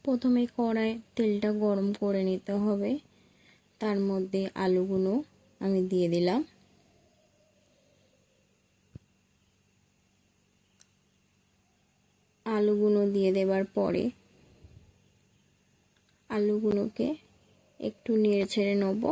প্রথমে কড়ায় তেলটা গরম করে নিতে হবে। তার মধ্যে আলুগুলো আমি দিয়ে দিলাম। আলুগুলো দিয়ে দেওয়ার পরে আলুগুলোকে একটু নেড়ে ছেড়ে নেব।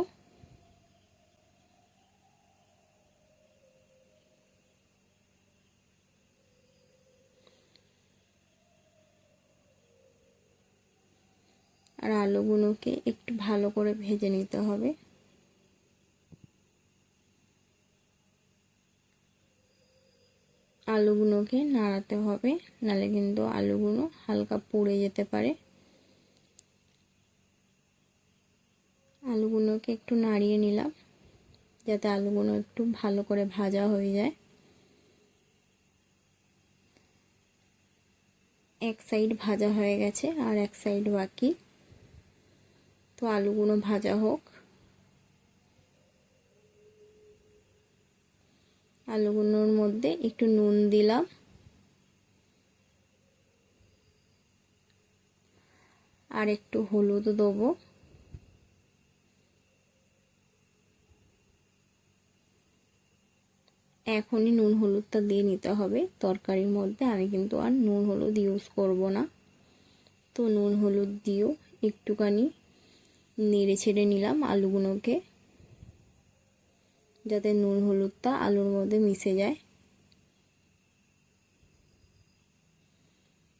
আর আলুগুলোকে একটু ভালো করে ভেজে নিতে হবে। আলুগুলোকে নাড়াতে হবে, নাহলে কিন্তু আলুগুলো হালকা পুড়ে যেতে পারে। আলুগুলোকে একটু নাড়িয়ে নিলাম যাতে আলুগুলো একটু ভালো করে ভাজা হয়ে যায়। এক সাইড ভাজা হয়ে গেছে আর এক সাইড বাকি, তো আলুগুলো ভাজা হোক। আলুগুলোর মধ্যে একটু নুন দিলাম আর একটু হলুদ দেবো। এখনই নুন হলুদটা দিয়ে নিতে হবে তরকারির মধ্যে, আমি কিন্তু আর নুন হলুদ ইউজ করব না। তো নুন হলুদ দিয়েও একটুখানি নেড়ে ছেড়ে নিলাম আলুগুলোকে, যাতে নুন হলুদটা আলুর মধ্যে মিশে যায়।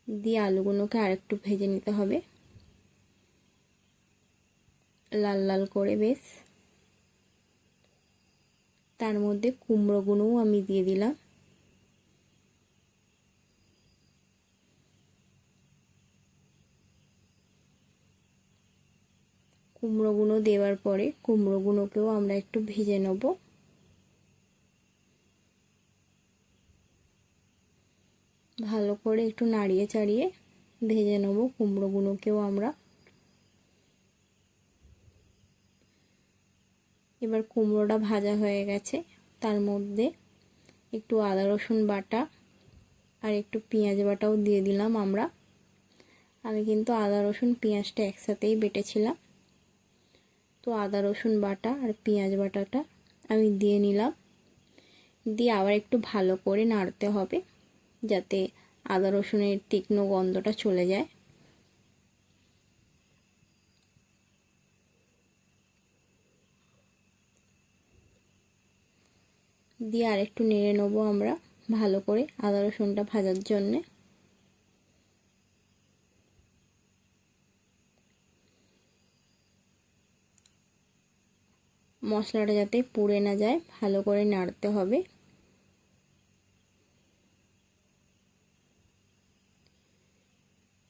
দিয়ে আলুগুলোকে আরেকটু ভেজে নিতে হবে লাল লাল করে বেশ। তার মধ্যে কুমড়োগুলোও আমি দিয়ে দিলাম। কুমড়োগুলো দেওয়ার পরে কুমড়োগুলোকেও আমরা একটু ভেজে নেব। ভালো করে একটু নাড়িয়ে চাড়িয়ে ভেজে নেব কুমড়োগুলোকেও আমরা। এবার কুমড়োটা ভাজা হয়ে গেছে, তার মধ্যে একটু আদা রসুন বাটা আর একটু পেঁয়াজ বাটাও দিয়ে দিলাম আমরা। আমি কিন্তু আদা রসুন পেঁয়াজটা একসাথেই বেটেছিলাম। তো আদা রসুন বাটা আর পেঁয়াজ বাটাটা আমি দিয়ে নিলাম। দিয়ে আবার একটু ভালো করে নাড়তে হবে যাতে আদা রসুনের তীক্ষ্ণ গন্ধটা চলে যায়। দিয়ে আর একটু নেড়ে নেবো আমরা ভালো করে আদা রসুনটা ভাজার জন্যে। মশলাটা যাতে পুড়ে না যায় ভালো করে নাড়তে হবে।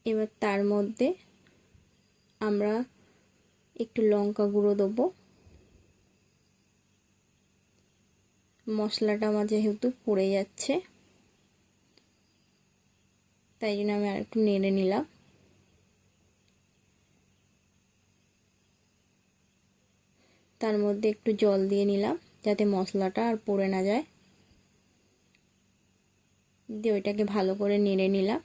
এবার তার মধ্যে আমরা একটু লঙ্কা গুঁড়ো দেবো। মশলাটা আমার যেহেতু পুড়ে যাচ্ছে তাই জন্য আমি আর একটু নেড়ে নিলাম। তার মধ্যে একটু জল দিয়ে নিলাম যাতে মশলাটা আর পুড়ে না যায়। দিয়ে ওইটাকে ভালো করে নেড়ে নিলাম।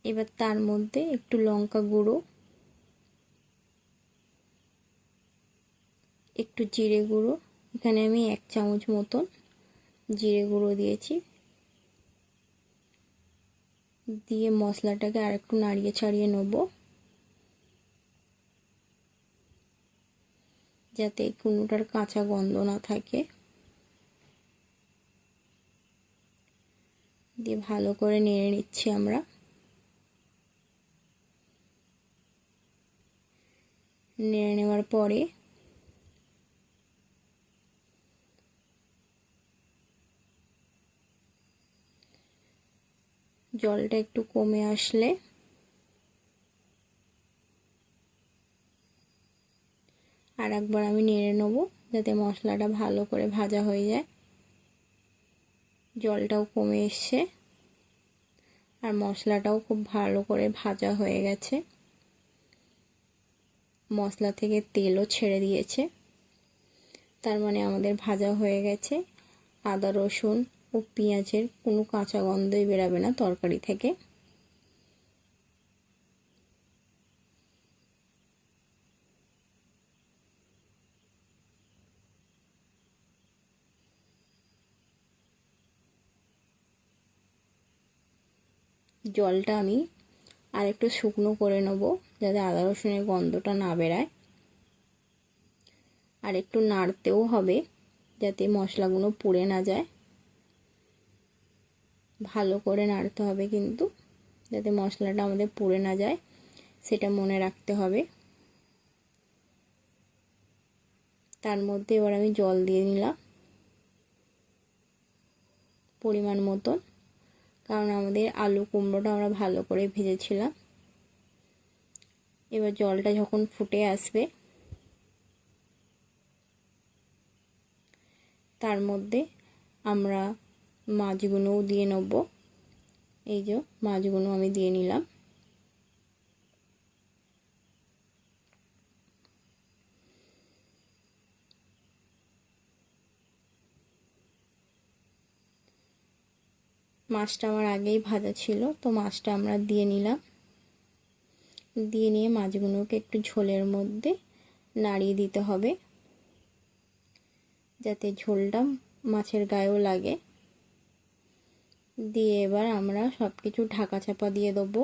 এবার তার মধ্যে একটু লঙ্কা গুঁড়ো, একটু জিরে গুঁড়ো, এখানে আমি 1 চামচ মতন জিরে গুঁড়ো দিয়েছি। দিয়ে মশলাটাকে আর একটু নাড়িয়ে ছাড়িয়ে নেব যাতে কোনোটার কাঁচা গন্ধ না থাকে। দিয়ে ভালো করে নেড়ে নিচ্ছি আমরা। নেড়ে নেওয়ার পরে জলটা একটু কমে আসলে আর একবার আমি নেড়ে নেব যাতে মশলাটা ভালো করে ভাজা হয়ে যায়। জলটাও কমে এসছে আর মশলাটাও খুব ভালো করে ভাজা হয়ে গেছে। মশলা থেকে তেলও ছেড়ে দিয়েছে, তার মানে আমাদের ভাজা হয়ে গেছে। আদা রসুন ও পেঁয়াজের কোনো কাঁচা গন্ধই বেরাবে না তরকারি থেকে। জলটা আমি আর একটু শুকনো করে নেব যাতে আদা রসুনের গন্ধটা না বেরায়। আর একটু নাড়তেও হবে যাতে মশলাগুলো পুড়ে না যায়। ভালো করে নাড়তে হবে কিন্তু, যাতে মশলাটা আমাদের পুড়ে না যায় সেটা মনে রাখতে হবে। তার মধ্যে এবার আমি জল দিয়ে নিলাম পরিমাণ মতন, কারণ আমাদের আলু কুমড়োটা আমরা ভালো করে ভেজেছিলাম। এবার জলটা যখন ফুটে আসবে তার মধ্যে আমরা মাছগুলোও দিয়ে নেব। এই যে মাছগুলো আমি দিয়ে নিলাম। মাছটা আমার আগেই ভাজা ছিল, তো মাছটা আমরা দিয়ে নিলাম। দিয়ে নিয়ে মাছগুলোকে একটু ঝোলের মধ্যে নাড়িয়ে দিতে হবে যাতে ঝোলটা মাছের গায়েও লাগে। দিয়ে এবার আমরা সব কিছু ঢাকা চাপা দিয়ে দেবো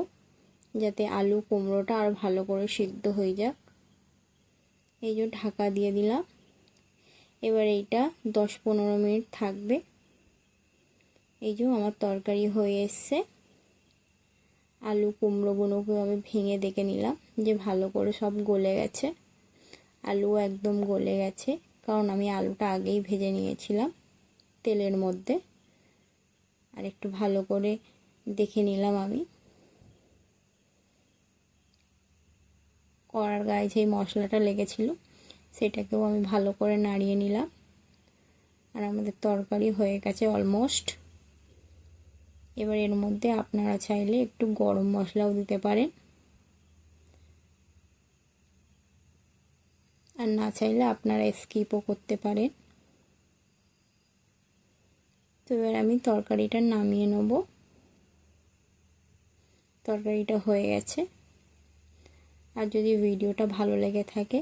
যাতে আলু কুমড়োটা আর ভালো করে সিদ্ধ হয়ে যাক। এই যে ঢাকা দিয়ে দিলাম। এবার এইটা 10-15 মিনিট থাকবে। এই যে আমার তরকারি হয়ে এসছে। আলু কুমড়োগুলোকে আমি ভেঙে দেখে নিলাম যে ভালো করে সব গলে গেছে। আলু একদম গলে গেছে, কারণ আমি আলুটা আগেই ভেজে নিয়েছিলাম তেলের মধ্যে। আর একটু ভালো করে দেখে নিলাম আমি। কড়ার গায়ে যেই মশলাটা লেগেছিল সেটাকেও আমি ভালো করে নাড়িয়ে নিলাম। আর আমাদের তরকারি হয়ে গেছে অলমোস্ট। এবার এর মধ্যে আপনারা চাইলে একটু গরম মশলাও দিতে পারেন, আর না চাইলে আপনারা স্কিপও করতে পারেন। তো এবার আমি তরকারিটা নামিয়ে নেব। তরকারিটা হয়ে গেছে। আর যদি ভিডিওটা ভালো লেগে থাকে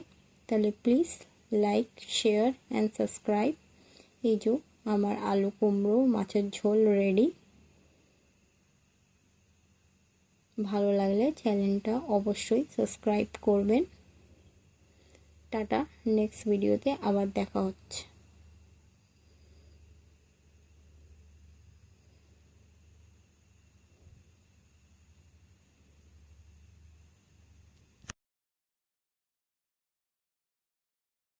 তাহলে please like, share and subscribe. এই যে আমার আলু কুমড়ো মাছের ঝোল রেডি। ভালো লাগলে চ্যানেলটা অবশ্যই সাবস্ক্রাইব করবেন। টাটা, নেক্সট ভিডিওতে আবার দেখা হচ্ছে।